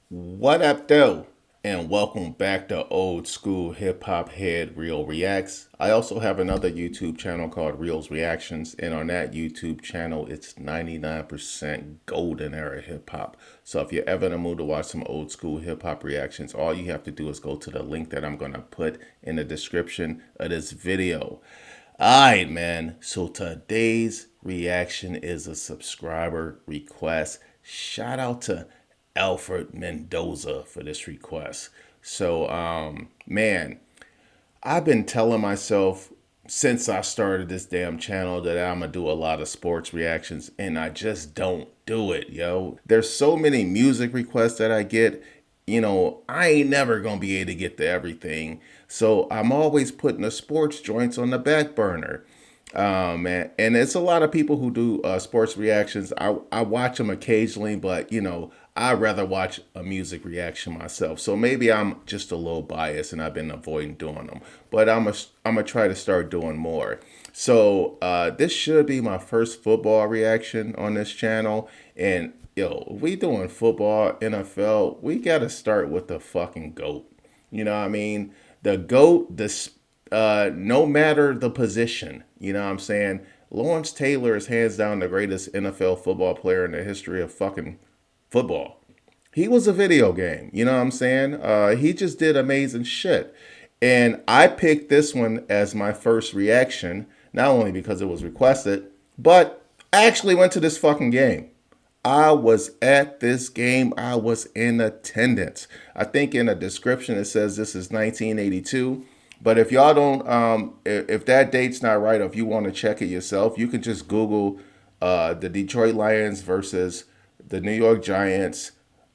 What up, though? And welcome back to Old School Hip Hop Head Real Reacts. I also have another YouTube channel called Reels Reactions, and on that YouTube channel, it's 99% golden era hip hop. So if you're ever in the mood to watch some old school hip hop reactions, all you have to do is go to the link that I'm gonna put in the description of this video. Alright, man. So today's reaction is a subscriber request. Shout out to Alfred Mendoza for this request. So, man, I've been telling myself since I started this damn channel that I'm gonna do a lot of sports reactions, and I just don't do it, yo. There's so many music requests that I get. I ain't never gonna be able to get to everything. So I'm always putting the sports joints on the back burner. And it's a lot of people who do sports reactions. I watch them occasionally, but I'd rather watch a music reaction myself. So maybe I'm just a little biased and I've been avoiding doing them. But I'm gonna try to start doing more. So this should be my first football reaction on this channel. And yo, if we doing football, NFL, we gotta start with the fucking GOAT. You know what I mean? The GOAT, no matter the position, you know what I'm saying? Lawrence Taylor is hands down the greatest NFL football player in the history of fucking football. He was a video game, you know what I'm saying? He just did amazing shit. And I picked this one as my first reaction, not only because it was requested, but I actually went to this fucking game. I was at this game. I was in attendance. I think in the description it says this is 1982. But if y'all don't, if that date's not right, or if you want to check it yourself, you can just Google the Detroit Lions versus the New York Giants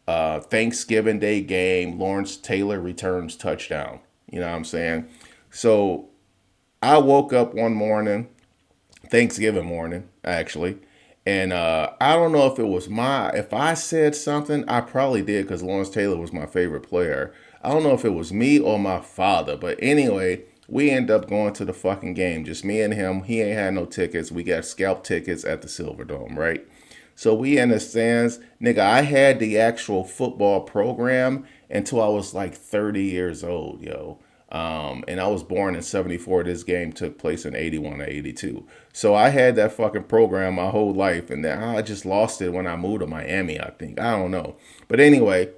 Thanksgiving Day game. Lawrence Taylor returns touchdown. You know what I'm saying? So I woke up one morning, Thanksgiving morning, actually. And I don't know if I said something, I probably did because Lawrence Taylor was my favorite player. I don't know if it was me or my father, but anyway, we end up going to the fucking game. Just me and him. He ain't had no tickets. We got scalp tickets at the Silverdome, right? So we in the stands. Nigga, I had the actual football program until I was like 30 years old, yo. And I was born in 74. This game took place in 81 or 82. So I had that fucking program my whole life. And then I just lost it when I moved to Miami, I think. I don't know. But anyway,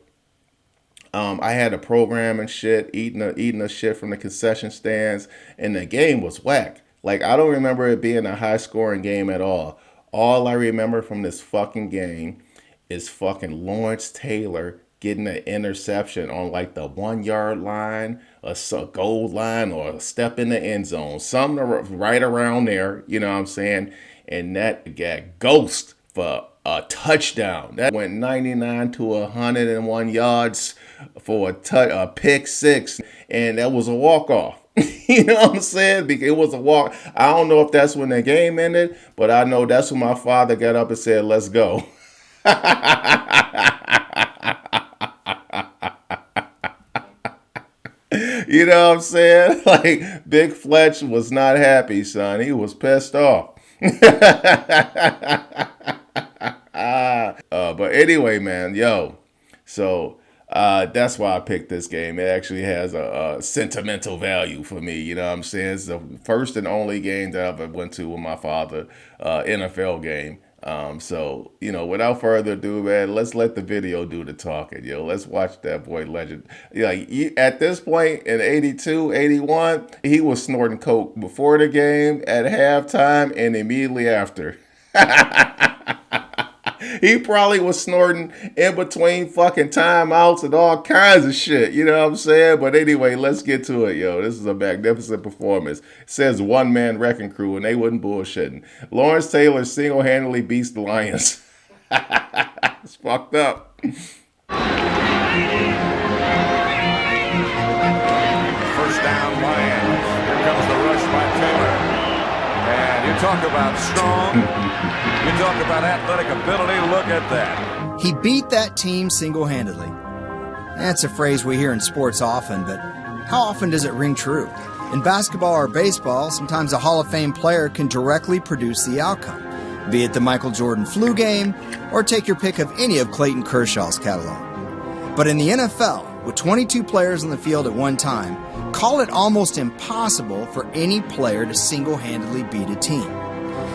I had a program and shit, eating the shit from the concession stands. And the game was whack. Like, I don't remember it being a high scoring game at all. All I remember from this fucking game is fucking Lawrence Taylor getting an interception on like the 1 yard line, a goal line, or a step in the end zone, something right around there. You know what I'm saying? And that got ghost for a touchdown. That went 99 to 101 yards for a pick six, and that was a walk off. You know what I'm saying? Because it was a walk. I don't know if that's when the game ended, but I know that's when my father got up and said, "Let's go." You know what I'm saying? Like, Big Fletch was not happy, son. He was pissed off. But anyway, man, yo. So that's why I picked this game. It actually has a sentimental value for me. You know what I'm saying? It's the first and only game that I've ever went to with my father, NFL game. So, without further ado, man, let's let the video do the talking, yo. Let's watch that boy legend. At this point in 82, 81, he was snorting coke before the game, at halftime, and immediately after. He probably was snorting in between fucking timeouts and all kinds of shit. You know what I'm saying? But anyway, let's get to it, yo. This is a magnificent performance. It says one-man wrecking crew, and they wasn't bullshitting. Lawrence Taylor single-handedly beats the Lions. It's fucked up. First down, Lions. Here comes the rush by Taylor. And you talk about strong. You talk about athletic ability. Look at that. He beat that team single-handedly. That's a phrase we hear in sports often, but how often does it ring true? In basketball or baseball, sometimes a Hall of Fame player can directly produce the outcome, be it the Michael Jordan flu game, or take your pick of any of Clayton Kershaw's catalog. But in the NFL, with 22 players on the field at one time, call it almost impossible for any player to single-handedly beat a team.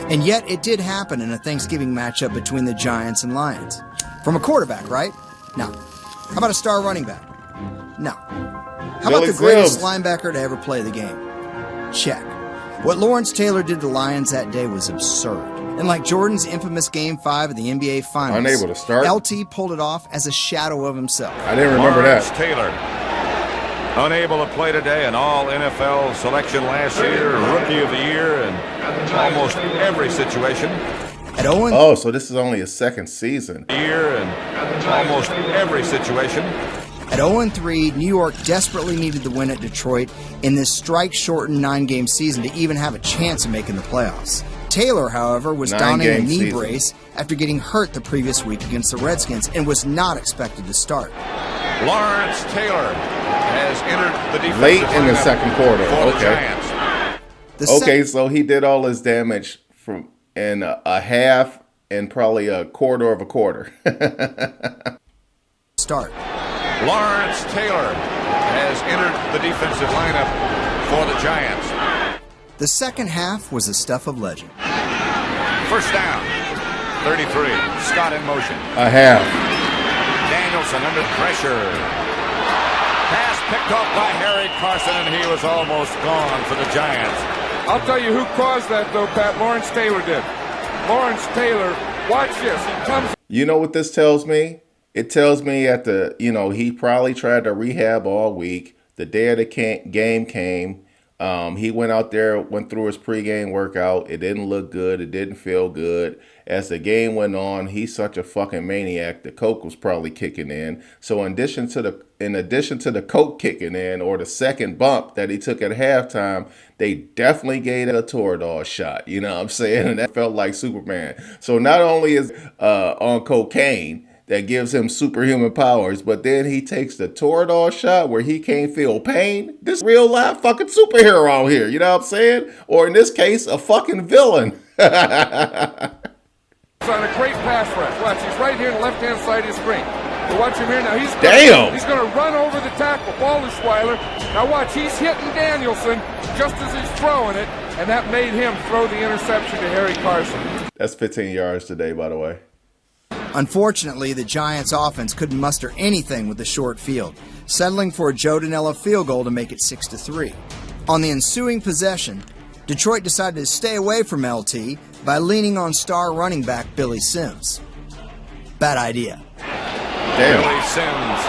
And yet it did happen in a Thanksgiving matchup between the Giants and Lions. From a quarterback, right? No. How about a star running back? No. How about the greatest linebacker to ever play the game? Check. What Lawrence Taylor did to the Lions that day was absurd. And like Jordan's infamous Game 5 of the NBA Finals, unable to start, LT pulled it off as a shadow of himself. I didn't remember Lawrence that. Taylor, unable to play today, an all-NFL selection last year, Rookie of the Year, and almost every situation. At 0 Oh, so this is only his second season. Year and almost every situation. At 0-3, New York desperately needed the win at Detroit in this strike-shortened 9-game season to even have a chance of making the playoffs. Taylor, however, was donning a knee brace after getting hurt the previous week against the Redskins and was not expected to start. Lawrence Taylor has entered the defensive late in the lineup second quarter. for the Giants. Okay, so he did all his damage from in a half and probably a quarter of a quarter. Start. Lawrence Taylor has entered the defensive lineup for the Giants. The second half was the stuff of legend. First down, 33. Scott in motion. A half. Danielson under pressure. Pass picked off by Harry Carson, and he was almost gone for the Giants. I'll tell you who caused that, though, Pat. Lawrence Taylor did. Lawrence Taylor, watch this. He comes. You know what this tells me? It tells me he probably tried to rehab all week. The day of the game came. He went out there, went through his pregame workout. It didn't look good. It didn't feel good. As the game went on, he's such a fucking maniac. The coke was probably kicking in. So in addition to the coke kicking in, or the second bump that he took at halftime, they definitely gave it a Toradol shot. You know what I'm saying? And that felt like Superman. So not only is on cocaine that gives him superhuman powers, but then he takes the Toradol shot where he can't feel pain. This real life fucking superhero out here, you know what I'm saying? Or in this case, a fucking villain. On a great pass rush. Watch, he's right here on the left-hand side of the screen. So watch him here now. He's going to run over the tackle, ball to Schuyler. Now watch, he's hitting Danielson just as he's throwing it, and that made him throw the interception to Harry Carson. That's 15 yards today, by the way. Unfortunately, the Giants' offense couldn't muster anything with the short field, settling for a Joe Danella field goal to make it 6-3. On the ensuing possession, Detroit decided to stay away from LT by leaning on star running back Billy Sims. Bad idea. Damn. Billy Sims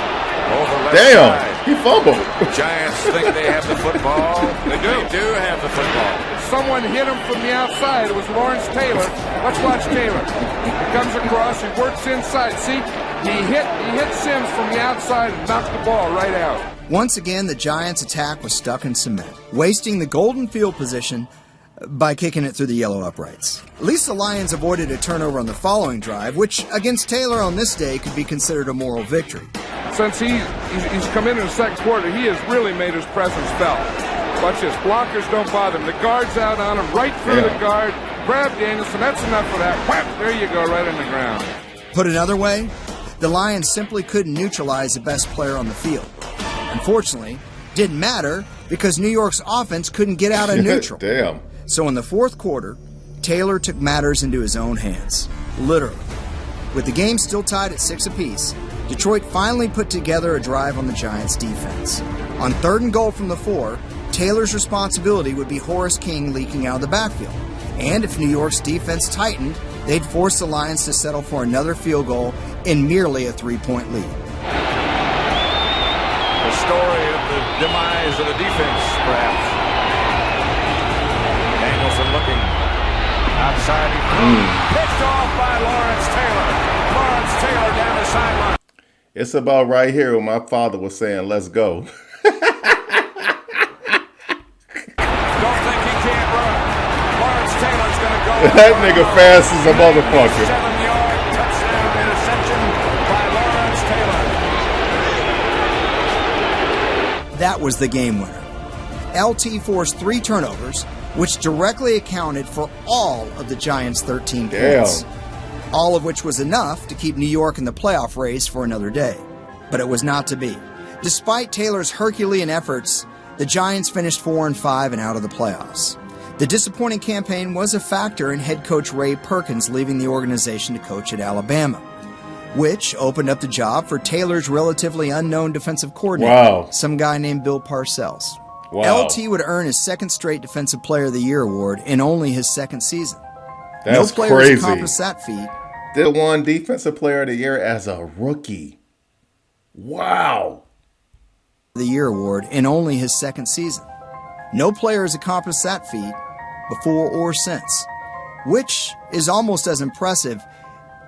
over left Damn, side. he fumbled. Giants think they have the football. They do have the football. Someone hit him from the outside. It was Lawrence Taylor. Let's watch Taylor. He comes across, he works inside. See, he hit Sims from the outside and knocked the ball right out. Once again, the Giants' attack was stuck in cement, wasting the golden field position by kicking it through the yellow uprights. At least the Lions avoided a turnover on the following drive, which against Taylor on this day could be considered a moral victory. Since he's come in the second quarter, he has really made his presence felt. Watch this. Blockers don't bother him. The guard's out on him, right through the guard. Grab Danielson. That's enough for that. Whap! There you go, right on the ground. Put another way, the Lions simply couldn't neutralize the best player on the field. Unfortunately, didn't matter because New York's offense couldn't get out of neutral. Damn. So in the fourth quarter, Taylor took matters into his own hands. Literally. With the game still tied at 6 apiece, Detroit finally put together a drive on the Giants' defense. On 3rd and goal from the 4, Taylor's responsibility would be Horace King leaking out of the backfield. And if New York's defense tightened, they'd force the Lions to settle for another field goal in merely a 3-point lead. The story of the demise of the defense, perhaps. Danielson looking outside. Picked off by Lawrence Taylor. Lawrence Taylor down the sideline. It's about right here when my father was saying, let's go. That nigga fast as a motherfucker. 7-yard touchdown interception by Lawrence Taylor. That was the game winner. LT forced 3 turnovers, which directly accounted for all of the Giants' 13 points. All of which was enough to keep New York in the playoff race for another day. but it was not to be. Despite Taylor's Herculean efforts, the Giants finished 4-5 and out of the playoffs. The disappointing campaign was a factor in head coach Ray Perkins leaving the organization to coach at Alabama, which opened up the job for Taylor's relatively unknown defensive coordinator, some guy named Bill Parcells. LT would earn his second straight Defensive Player of the Year award in only his second season. That's no players crazy. accomplished that feat. They won Defensive Player of the Year as a rookie. Wow. The Year award in only his second season. No player has accomplished that feat before or since, which is almost as impressive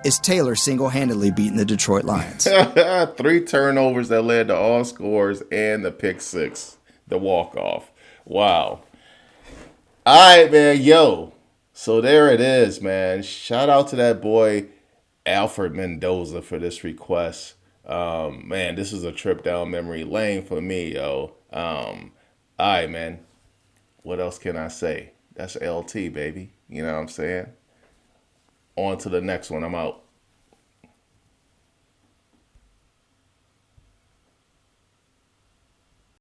as Taylor single-handedly beating the Detroit Lions. 3 turnovers that led to all scores and the pick 6, the walk-off. Wow. All right, man. Yo. So there it is, man. Shout out to that boy, Alfred Mendoza, for this request. Man, this is a trip down memory lane for me, yo. All right, man. What else can I say? That's LT, baby. You know what I'm saying? On to the next one. I'm out.